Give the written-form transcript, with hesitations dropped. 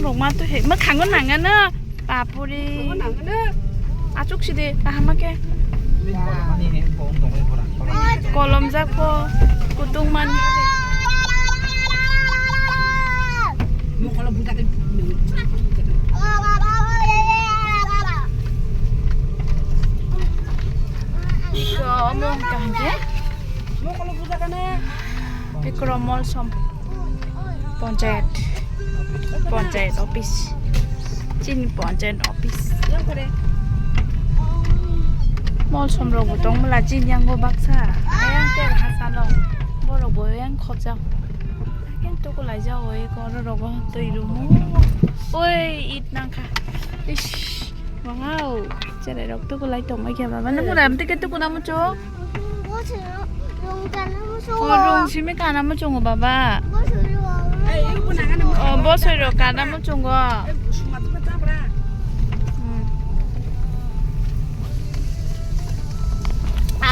rụng mà tôi thấy mất khẳng con nặng nữa bà bù đi à chúc chị đi bà ham mắc cái cô làm ra cô tung man 이거 뭐 간지? 이거 뭘 좀 번jet office 진 번jet office 뭘 좀 로고 동물아 진 양고 박사 아양 때를 하살로 뭐로 뭐양 커져 하긴 또 lại giờ ấy có rồi tùy đúng ôi ít năng khá wow chơi đại độc tôi có lấy tổng mấy kia mà nó muốn làm cái tôi có nằm chỗ rung xí mấy cả nằm chỗ của bà bố sợi rồi cả nằm chỗ của